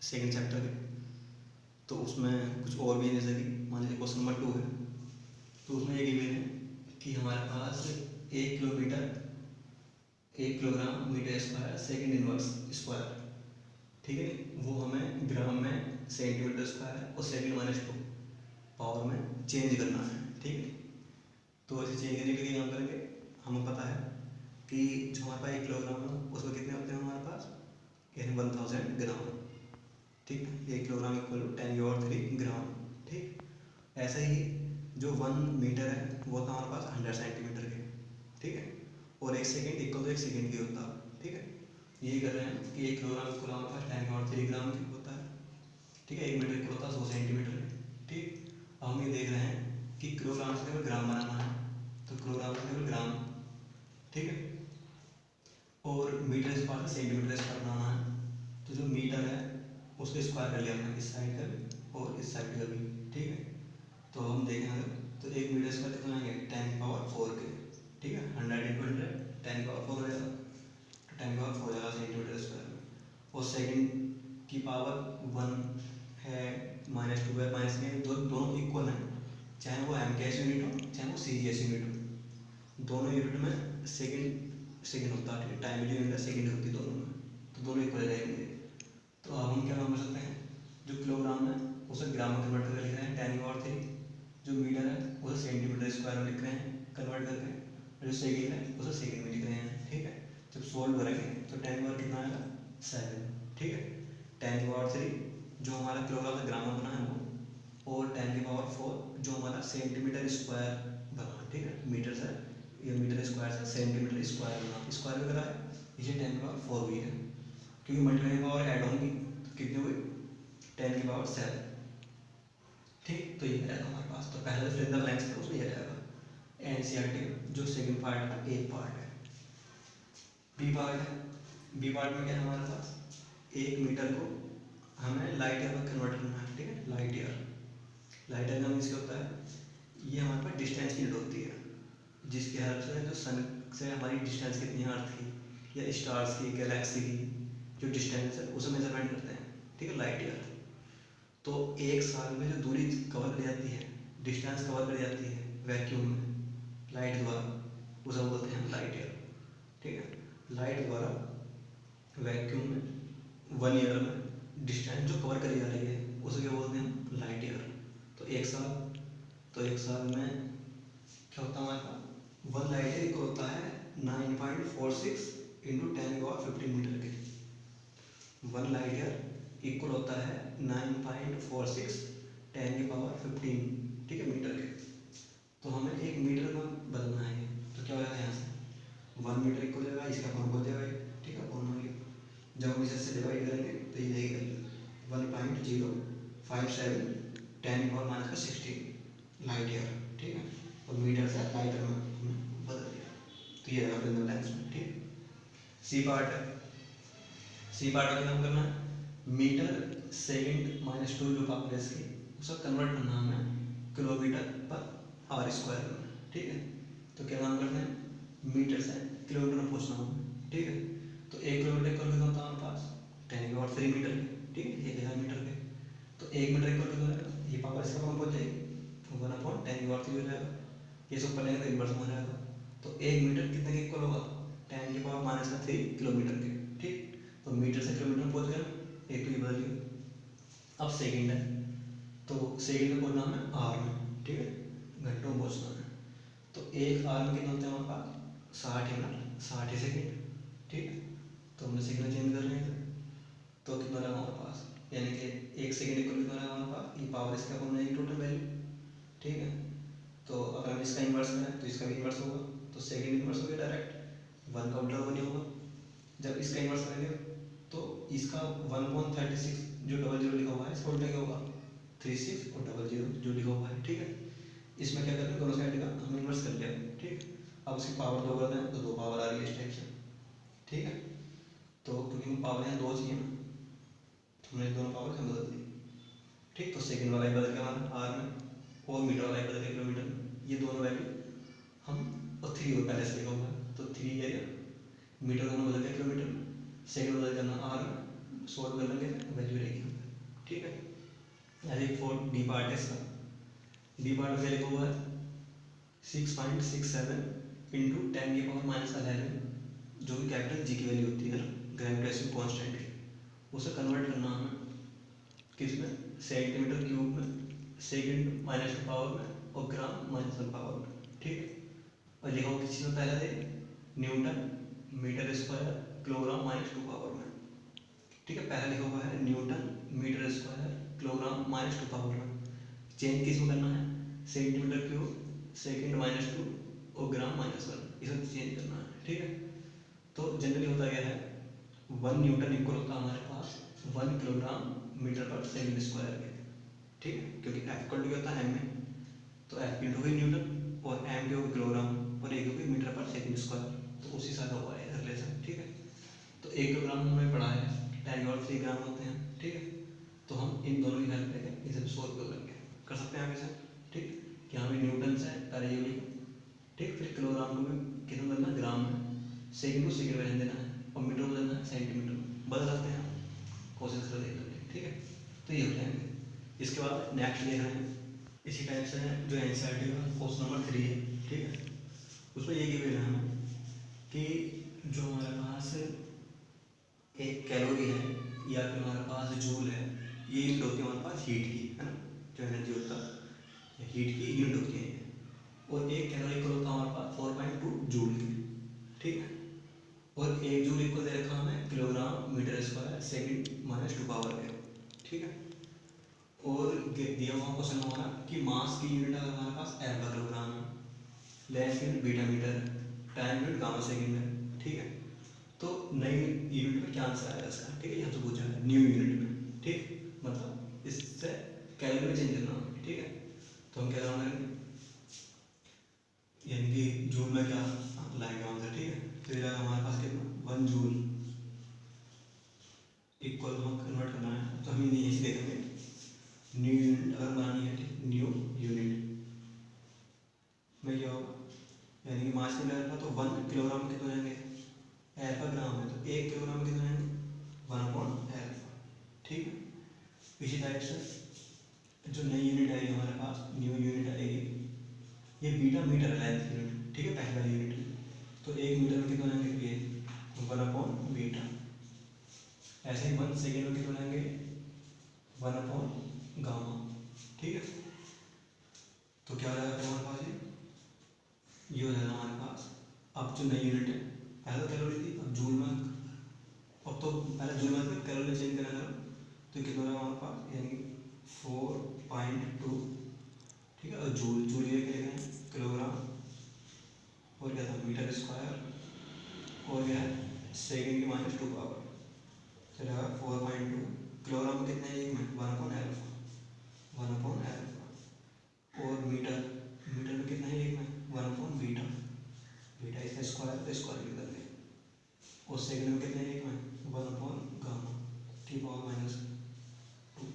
Second chapter के। तो उसमें कुछ और भी है, जैसे कि मान लीजिए क्वेश्चन नंबर 2 है, तो उसमें ये गिवन है कि हमारे पास 1 kilometre 1 kilogram metre square second inverse square, ठीक है नहीं, वो हमें ग्राम में सेंटीमीटर स्क्वायर और सेकंड -2 पावर में चेंज करना है, ठीक है। तो ऐसे चेंज करने के लिए काम करेंगे, हमें पता है कि जो हमारे पास 1 किलोग्राम है उसमें कितने होते हैं हमारे पास, यानी 1000 ग्राम, ठीक है। 1 किलोग्राम इक्वल 10³ ग्राम, ठीक। ऐसे ही जो 1 मीटर है वो था हमारे पास 100 सेंटीमीटर के, ठीक है। और 1 सेकेंड इक्वल तो 1 सेकेंड की होता है, ठीक है। यही कर रहे हैं कि 1 किलोग्राम इक्वल हमारे पास 10³ ग्राम की होता है, ठीक है। 1 मीटर इक्वल होता है 100 सेंटीमीटर, ठीक। अब हम ये देख रहे हैं कि किलोग्राम से केवल ग्राम बनाना है, तो किलोग्राम से केवल ग्राम, ठीक है। और मीटर स्क्वायर से सेंटीमीटर स्क्वायर बनाना है, तो जो मीटर है उसको स्क्वायर कर लिया हमने, इस साइड का भी और इस साइड का भी, ठीक है। तो हम देखें तो 1 मीटर स्क्वायर कितना आएंगे 10⁴ के, ठीक है। 100 × 100 10⁴ हो जाएगा, तो 10⁴ हो जाएगा सेंटीमीटर स्क्वायर में। और सेकंड की पावर 1 है, -2 है, माइनस में दोनों इक्वल हैं, चाहे वो MKS यूनिट हो चाहे वो CGS यूनिट हो, दोनों यूनिट में सेकंड होता है, टाइम जो यूनिट है सेकंड होती है दोनों में, तो दोनों इक्वल रहेंगे। तो अब हम क्या काम कर सकते हैं, जो किलोग्राम है उसे ग्राम में कन्वर्ट करके लिख रहे हैं 10⁻3, जो मीटर है उसे सेंटीमीटर स्क्वायर में लिख रहे हैं कन्वर्ट करके, और जो सेकंड है उसे सेकंड में लिख रहे हैं, ठीक है। जब सोल्व करेंगे तो 10 कितना आएगा 7, ठीक है। 10⁻3 जो हमारा किलोग्राम से ग्राम में बना है वो, और 10⁴ जो हमारा सेंटीमीटर स्क्वायर बना, ठीक है। मीटर से या मीटर स्क्वायर से सेंटीमीटर स्क्वायर बना, स्क्वायर वगैरह है, इसे 10⁻4 भी है, क्योंकि मल्टीप्लाई पावर ऐड होंगी तो कितनी हुई 10⁻7, ठीक। तो ये रहेगा हमारे पास, तो पहले जो फिंगर लेंथ है उसमें ये रहेगा। NCERT जो सेकंड पार्ट का एक पार्ट है। बी पार्ट है, बी पार्ट में क्या है हमारे पास, 1 मीटर को हमें लाइट ईयर में कन्वर्ट करना है, ठीक है। लाइट ईयर का मीन्स क्या होता है, ये हमारे पास डिस्टेंस की यूनिट होती है, जिसके हेल्प से जो सन से हमारी डिस्टेंस कितनी है अर्थ की या स्टार्स की गैलेक्सी की जो डिस्टेंस है उसे मेजरमेंट करते हैं, ठीक है, लाइट ईयर। तो 1 साल में जो दूरी कवर कर जाती है, डिस्टेंस कवर कर जाती है वैक्यूम में लाइट द्वारा, उसे बोलते हैं लाइट ईयर, ठीक है। लाइट द्वारा वैक्यूम में 1 ईयर में डिस्टेंस जो कवर करी जा रही है उसे क्या बोलते हैं लाइट ईयर। तो 1 साल में क्या होता है हमारे पास, 1 लाइट ईयर इक्वल होता है 9.46 × 10⁻15 मीटर के। 1 लाइट ईयर इक्वल होता है 9.46 10⁻15, ठीक है, मीटर के। तो हमें 1 मीटर में बदलना है, तो क्या हो जाएगा यहाँ से 1 मीटर इक्वल हो जाएगा, इसका फॉर्म हो जाएगा, ठीक है, फॉर्म हो गया। जब हम इसे डिवाइड करेंगे तो ये रहेगा 1.057 10⁻16 लाइट ईयर, ठीक है। और मीटर से लाइट ईयर में बदल दिया, तो ये रहेगा फ्रेंड लेंस में, ठीक। सी पार्ट है, सी पार्ट का काम करना है, मीटर सेकंड -2 जो पावर इसकी उसका कन्वर्ट करना हमें किलोमीटर पर आवर स्क्वायर में, ठीक है। तो क्या काम करते हैं, मीटर से किलोमीटर में पूछना हमें, ठीक है। तो 1 किलोमीटर इक्वल कितना होता है हमारे पास 10⁻3 मीटर, ठीक है, 1000 मीटर के। तो 1 मीटर इक्वल कितना होगा, ये पावर इसका कौन पहुँच जाएगी 1/10⁻3 हो जाएगा, ये सब पढ़ेंगे तो इन्वर्स हो जाएगा। तो 1 मीटर कितने के इक्वल होगा 10⁻³ किलोमीटर के, ठीक। तो मीटर से किलोमीटर पहुँच गया, एक तो ये बदल गया। अब सेकंड है, तो सेकंड में पहुँचना है आर में, ठीक है, घंटों में पहुँचना है। तो 1 आर में कितना होता है हमारे पास 60 मिनट 60 सेकेंड, ठीक है। तो हमने सेकंड चेंज कर रहे हैं, तो कितना रहेगा हमारे पास, यानी कि 1 सेकंड इक्वल कितना रहेगा हमारे पास, ये पावर इसका कौन है टोटल वैल्यू, ठीक है। तो अगर हम इसका इन्वर्स करें तो इसका भी इन्वर्स होगा, तो सेकंड इन्वर्स हो गया डायरेक्ट, 1 का उल्टा नहीं होगा। जब इसका इन्वर्स करेंगे तो इसका 1.36 जो 00 लिखा हुआ है इसका उल्टा क्या होगा 36 और 00 जो लिखा हुआ है, ठीक है। इसमें क्या करते हैं दोनों साइड का हम इन्वर्स कर लिया, ठीक। अब उसकी पावर 2 करते हैं तो 2 पावर आ रही है इस टाइप से, ठीक है। तो क्योंकि हम पावर यहाँ 2 चाहिए ना, तो हमने दोनों पावर हम बदल दी, ठीक। तो सेकंड वाला ही बदल गया हमारा आर में, और मीटर वाला ही बदल गया किलोमीटर में, ये दोनों वैल्यू हम और 3 और पहले से लिखा हुआ है, तो 3 एरिया मीटर दोनों बदल गया किलोमीटर में, सेकंड बदल करना आर में, सॉल्व कर लेंगे, वैल्यू रहेगी यहाँ पे, ठीक है। ऐसे फॉर डी पार्ट है इसका, डी पार्ट में लिखा हुआ है 6.67 इंटू 10⁻11, जो कि कैपिटल जी की वैल्यू होती है ना, ग्रेविटेशन कांस्टेंट की, उसे कन्वर्ट करना हमें किस में, सेंटीमीटर क्यूब में, सेकंड -2 पावर में और ग्राम -1 पावर में, ठीक है। और लिखा हुआ किस चीज़ में पहला है, newton metre square kilogram -2 power में, ठीक है। पहला लिखा हुआ है newton metre square kilogram -2 power में, चेंज किस में करना है, सेंटीमीटर क्यूब सेकंड -2 और ग्राम -1, इसे चेंज करना है, ठीक है। तो जनरली होता क्या है, 1 न्यूटन इक्वल होता है हमारे पास 1 किलोग्राम मीटर पर सेकंड स्क्वायर के, ठीक है, क्योंकि एफ इक्वल टू क्या होता है एम में, तो एफ की होगी न्यूटन और एम की होगी किलोग्राम और एक होगी मीटर पर सेकंड स्क्वायर, तो उसी साथ हुआ है रिलेशन, ठीक है। तो 1 किलोग्राम हमने पढ़ा है 10³ ग्राम होते हैं, ठीक है। तो हम इन दोनों की हेल्प लेके इसे सोल्व कर लेंगे, कर सकते हैं आगे से, ठीक। कि हमें न्यूटन से पहले ये लिखो, ठीक, फिर किलोग्राम को भी कितना करना है, ग्राम में, सेकंड को सेकंड में रहने देना है और मीटर को देना है सेंटीमीटर में, बदल सकते हैं हम, कोशिश कर देख लेंगे, ठीक है। तो ये हो जाएंगे। इसके बाद नेक्स्ट देख रहे हैं इसी टाइप से जो एनसीईआरटी का क्वेश्चन नंबर 3 है, ठीक है। उसमें ये गिवन है हमें कि जो हमारे पास एक कैलोरी है या फिर हमारे पास जूल है, ये यूनिट होती है हमारे पास हीट की, है ना, जो एनर्जी होता है हीट की यूनिट होती है, और एक कैलोरी इक्वल होता है हमारे पास 4.2 जूल की, ठीक है। और एक जूल इक्वल दे रखा हमें kilogram metre square second -2 power के, ठीक है। और दिया हुआ क्वेश्चन हमारा कि मास की यूनिट अगर हमारे पास एल्फा किलोग्राम है, length unit beta metre, time unit gamma second है, ठीक है। तो नई यूनिट में क्या आंसर आएगा इसका, ठीक है, यहाँ से पूछा है न्यू यूनिट में, ठीक, मतलब इससे कैलोरी में चेंज करना, ठीक है। तो हम क्या करेंगे, यानी कि जूल में क्या लाएंगे आंसर, ठीक है। तो ये हमारे पास कितना 1 जूल इक्वल हम कन्वर्ट करना है, तो हम यही देखेंगे न्यू यूनिट अगर बनानी है, ठीक, न्यू यूनिट में क्या होगा, यानी कि मास की एल्फा, तो 1 किलोग्राम में कितने रहेंगे, एल्फा ग्राम है तो 1 किलोग्राम में कितने रहेंगे 1/एल्फा, ठीक है। इसी टाइप से जो नई यूनिट आएगी हमारे पास, न्यू यूनिट आएगी, ये बीटा मीटर है लेंथ यूनिट, ठीक है, पहली वाली यूनिट, तो 1 मीटर में कितने रहेंगे, ये 1/बीटा। ऐसे ही 1 सेकेंड में कितने रहेंगे 1/गामा, ठीक है। तो क्या हो जाएगा हमारे पास, ये हो जाएगा हमारे पास। अब जो नई यूनिट है, पहले कैलोरी थी, अब जूल में, अब तो पहले जूल में कैलोरी चेंज करना है, तो कितना होगा हमारे पास, यानी 4.2, ठीक है। और जूल जूल ये क्या है किलोग्राम, और क्या था मीटर स्क्वायर, और क्या है सेकंड की -2 पावर, चलेगा 4.2 किलोग्राम में कितना है, एक में 1/एल्फा, और मीटर मीटर में कितना है, एक में 1/बीटा, बीटा इसका स्क्वायर तो स्क्वायर लिख देंगे, और सेकंड में कितने एक में 1/गामा की पावर -2,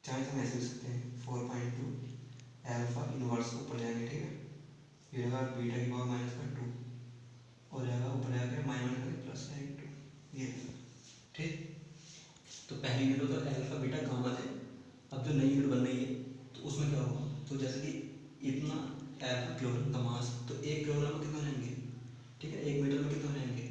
चाहे हम ऐसे लिख सकते हैं 4.2 एल्फा इनवर्स ऊपर जाएंगे, ठीक है, ये रहेगा बीटा की पावर -2 और जाएगा ऊपर जाकर -2, ये, ठीक। तो पहली यूनिट होता है एल्फा बीटा गामा थे, अब जो नई यूनिट बन रही है तो उसमें क्या होगा, तो जैसे कि इतना एल्फा किलोग्राम का मास, तो 1 किलोग्राम में कितने रहेंगे, ठीक है, 1 मीटर में कितने रहेंगे,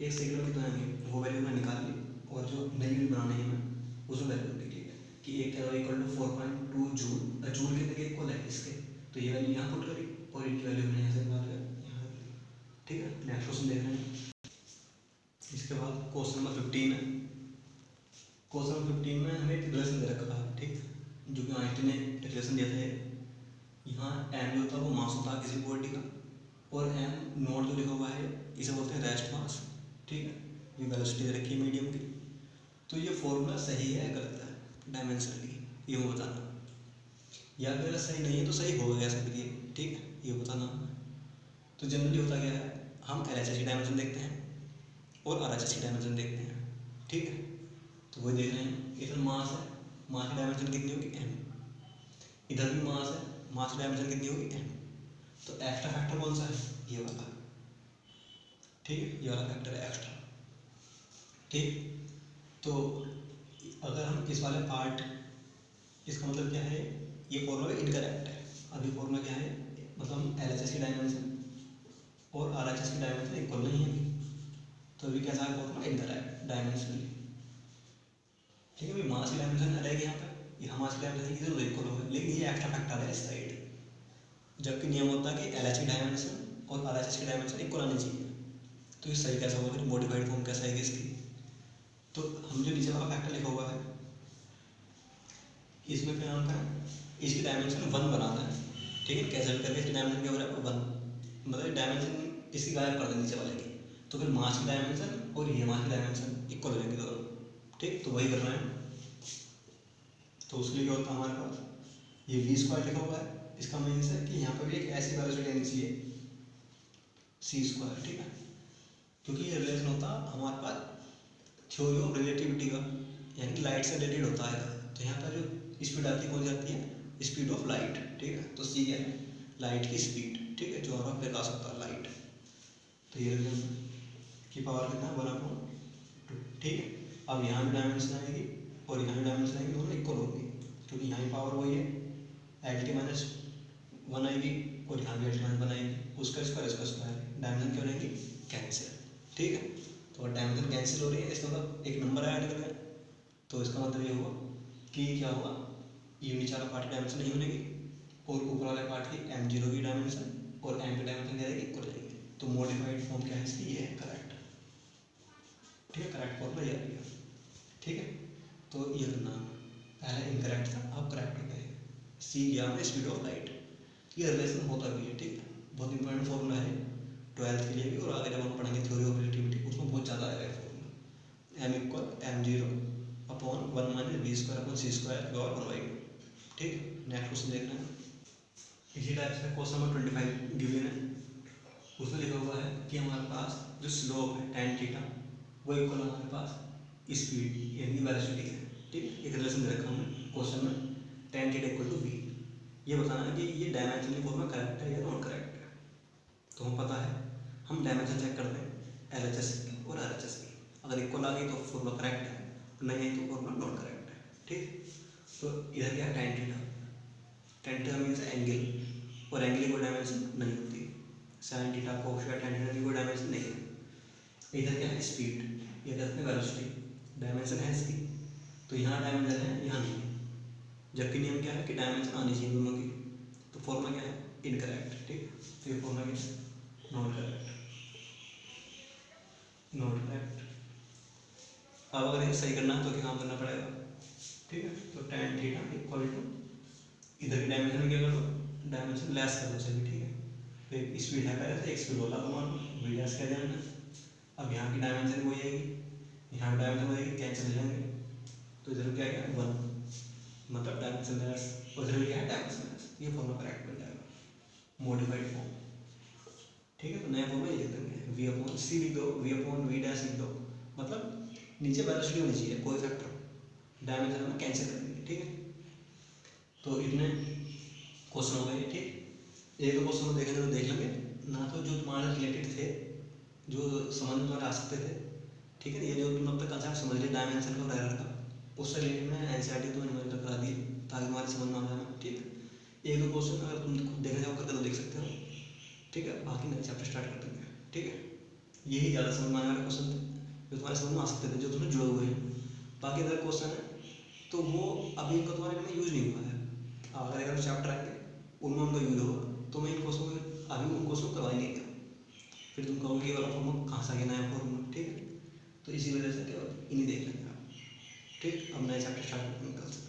1 सेकंड में कितने रहेंगे, वो वैल्यू मैंने निकाल ली, और जो नई यूनिट बनानी है मैं उसमें वैल्यू लिख ली कि 1 calorie equal to 4.2 joule, joule कितने के इक्वल है इसके, तो ये वैल्यू यहाँ पुट करी और इनकी वैल्यू मैंने यहाँ से निकाल लिया, ठीक है। नेक्स्ट क्वेश्चन देख रहे हैं। इसके बाद क्वेश्चन नंबर 15 है। क्वेश्चन नंबर 15 में हमें एक रिलेशन दे रखा है, ठीक, जो कि आइंस्टीन ने रिलेशन दिया था, यहाँ एम जो होता है वो मास होता है किसी बॉडी का, और एम नॉट जो लिखा हुआ है इसे बोलते हैं रेस्ट मास, ठीक है, ये वेलोसिटी दे रखी है मीडियम की। तो ये फॉर्मूला सही है गलत है डायमेंशनली, ये वो बताना, या फिर अगर सही नहीं है तो सही होगा कैसे भी, ठीक है, ये बताना। तो जनरली होता क्या है, हम LHS की डायमेंशन देखते हैं और RHS की डायमेंशन देखते हैं, ठीक है। तो वही देख रहे हैं, इधर मास है, मास की डायमेंशन कितनी होगी m, इधर भी मास है, मास की डायमेंशन कितनी होगी m, तो एक्स्ट्रा फैक्टर कौन सा है, ये वाला, ठीक है, ये वाला फैक्टर है एक्स्ट्रा, ठीक। तो अगर हम इस वाले पार्ट, इसका मतलब क्या है, ये फॉर्मूला इनकरेक्ट है। अभी फॉर्मूला क्या है, मतलब LHS की डायमेंशन और RHS की डायमेंशन इक्वल नहीं है, तो अभी कैसा है फॉर्मूला, इनकरेक्ट डायमेंशनली। ठीक है, अभी मास की डायमेंशन रहेगी यहाँ पे, यहाँ मास की डायमेंशन की जरूर इक्वल होगा, लेकिन ये एक्स्ट्रा फैक्टर है इस साइड, जबकि नियम होता है कि LH की डायमेंशन और RHS की डायमेंशन इक्वल आनी चाहिए। तो इस सही कैसा होगा, फिर मॉडिफाइड फॉर्म कैसा है इसकी। तो हम जो नीचे वाला फैक्टर लिखा हुआ है, इसमें क्या नाम करें, इसकी डायमेंशन 1 बनाना है। ठीक है, कैसे भी करके इसकी डायमेंशन क्या हो रहा है 1, मतलब डायमेंशन इसकी गायब कर दें नीचे वाले की, तो फिर मास की डायमेंशन और ये मास की डायमेंशन इक्वल हो जाएंगे दोनों। ठीक, तो वही करना है। तो उसके लिए क्या होता है हमारे पास, ये v² लिखा हुआ है, इसका मीन्स है कि यहाँ पर भी एक ऐसी वेलोसिटी आनी चाहिए c²। ठीक है, क्योंकि ये रिलेशन होता हमारे पास थ्योरी ऑफ रिलेटिविटी का, यानी कि लाइट से रिलेटेड होता है। तो यहाँ पर जो स्पीड आती है कौन सी आती है, स्पीड ऑफ लाइट। ठीक है, तो c क्या है, लाइट की स्पीड। ठीक है, जो हमारा प्रकाश होता है लाइट। तो ये रिलेशन की पावर कितना है 1/2। ठीक है, अब यहाँ भी डायमेंशन आएगी और यहाँ भी डायमेंशन आएगी, दोनों इक्वल होगी, क्योंकि यहाँ की पावर वही है, LT-1 आएगी और यहाँ भी LT-1 आएगी, उसका स्क्वायर इसका स्क्वायर, डायमेंशन क्या हो जाएगी, कैंसिल। ठीक है, तो डायमेंशन कैंसिल हो रही है, इसका मतलब एक नंबर ऐड कर रहे हैं, तो इसका मतलब ये हुआ कि क्या होगा, ये नीचे वाला पार्ट की डायमेंशन नहीं बनेगी और ऊपर वाले पार्ट की m0 की डायमेंशन और m की डायमेंशन क्या रहेगी, इक्वल रहेगी। तो मॉडिफाइड फॉर्म क्या है इसकी, ये है करेक्ट। ठीक है, करेक्ट फॉर्मूला ये आ गया। ठीक है, तो ये करना, पहले इनकरेक्ट था, अब करेक्ट हो गया। c गया हमें स्पीड ऑफ लाइट, ये रिलेशन होता भी है। ठीक है, बहुत इंपॉर्टेंट फॉर्मूला है 12th के लिए भी, और आगे जब हम पढ़ेंगे थ्योरी ऑफ रिलेटिविटी उसमें बहुत ज़्यादा आएगा फॉर्मूला, m = m0/1 - v²/c² और 1/2। ठीक है, नेक्स्ट क्वेश्चन देखना है। इसी टाइप से क्वेश्चन नंबर 25 गिवन है, उसमें लिखा हुआ है कि हमारे पास जो स्लोप है tan थीटा वो इक्वल हमारे पास स्पीड यानी वेलोसिटी है। ठीक है, एक रिलेशन दे रखा हमने क्वेश्चन में, tan थीटा = v। ये बताना है कि ये डायमेंशन फॉर्मूला करेक्ट है या नॉन करेक्ट है। तो हम पता है, हम डायमेंशन चेक करते हैं LHS की और RHS की, अगर इक्वल आ गई तो फॉर्मूला करेक्ट है, नहीं है तो फॉर्मूला नॉन करेक्ट है। ठीक, तो इधर क्या है tan थीटा मीन्स एंगल, और एंगल की कोई डायमेंशन नहीं होती, sin theta cos theta tan theta की कोई डायमेंशन नहीं है। इधर क्या है स्पीड, ये कहते हैं वेलोसिटी, डायमेंशन है इसकी, तो यहाँ डायमेंशन है यहाँ नहीं है, जबकि नियम क्या है कि डायमेंशन आनी चाहिए दोनों की। तो फॉर्मूला क्या है, इनकरेक्ट। ठीक, तो ये फॉर्मूला क्या है, नॉट करेक्ट। अब अगर ये सही करना है तो क्या काम करना पड़ेगा। ठीक है, तो tan थीटा इक्वल टू, इधर की डायमेंशन में क्या कर दो, डायमेंशन लेस कर दो सभी। ठीक है, फिर स्पीड है पहले से, एक स्पीड वाला मान वी लेस कर देना। अब यहाँ की डायमेंशन हो जाएगी, यहाँ की डायमेंशन हो जाएगी, कैंसिल हो जाएंगे, तो इधर क्या है 1, मतलब डायमेंशन लेस, उधर क्या है डायमेंशन लेस। ये फॉर्मूला करेक्ट बन जाएगा, मॉडिफाइड फॉर्म। ठीक है, तो नया फॉर्मूला ये लिख देंगे, v/c लिख दो, v/v' लिख दो, मतलब नीचे वेलोसिटी होनी चाहिए, कोई फैक्टर, डायमेंशन में कैंसिल कर देंगे। ठीक है, तो इतने क्वेश्चन हो गए। ठीक, एक दो क्वेश्चन देखेंगे तो देख लेंगे ना, तो जो तुम्हारे रिलेटेड थे, जो समझ में तुम्हारे आ सकते थे। ठीक है, ये जो तुम अब तक कंसेप्ट समझ लिया डायमेंशन का और एरर का, उससे रिलेटेड मैंने NCERT तुम्हें निबंध करा दी ताकि तुम्हारे समझ में आ जाए। ठीक है, एक दो क्वेश्चन अगर तुम खुद देखना चाहो करके तो देख सकते हो। ठीक है, बाकी नए चैप्टर स्टार्ट कर देंगे। ठीक है, यही ज़्यादा समझ में आने वाले क्वेश्चन थे जो तुम्हारे समझ में आ सकते थे, जो तुम्हें जुड़े हुए हैं। बाकी अदर क्वेश्चन है तो वो अभी इनका तुम्हारे में यूज़ नहीं हुआ है, अगर चैप्टर आएंगे उनमें उनका यूज़ होगा, तो मैं इन क्वेश्चन को अभी उन क्वेश्चन को करवा ही नहीं गया, फिर तुम कहोगे ये वाला फॉर्मूला कहाँ से आ गया नया फॉर्मूला। ठीक है, तो इसी वजह से क्या इन्हीं देख लेंगे आप। ठीक, अब नए चैप्टर स्टार्ट करते हैं कल से।